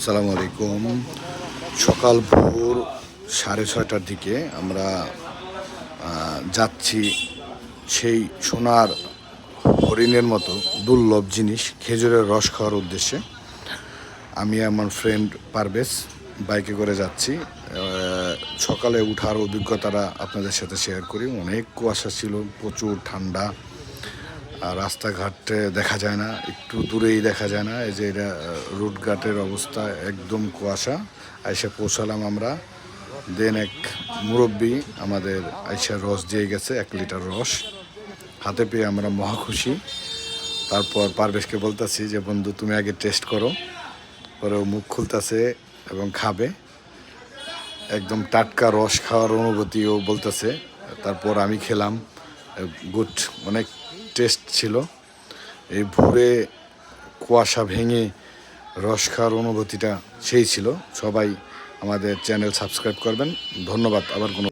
আসসালামু আলাইকুম। সকাল ভোর 6:30টার দিকে আমরা যাচ্ছি সেই সোনার হরিণের মতো দুর্লভ জিনিস খেজুরের রস খাওয়ার উদ্দেশ্যে। আমি আমার ফ্রেন্ড পারভেজ বাইকে করে যাচ্ছি। সকালে উঠার অভিজ্ঞতাটা আপনাদের সাথে শেয়ার করি। অনেক কুয়াশা ছিল, প্রচুর ঠান্ডা, রাস্তাঘাটে দেখা যায় না, একটু দূরেই দেখা যায় না। এই যে এটা রুটঘাটের অবস্থা, একদম কুয়াশা। আইসা পৌঁছালাম আমরা। দেন এক মুরব্বী আমাদের আইসা রস দিয়ে গেছে, 1 লিটার রস হাতে পেয়ে আমরা মহা খুশি। তারপর পারভেজকে বলতেছি যে বন্ধু তুমি আগে টেস্ট করো। পরে ও মুখ খুলতেছে এবং খাবে। একদম টাটকা রস খাওয়ার অনুভূতিও বলতেছে। তারপর আমি খেলাম, গুড, অনেক টেস্ট ছিল। এই ভোরে কুয়াশা ভেঙে রস খাওয়ার অনুভূতিটা সেই ছিল। সবাই আমাদের চ্যানেল সাবস্ক্রাইব করবেন। ধন্যবাদ। আবার কোনো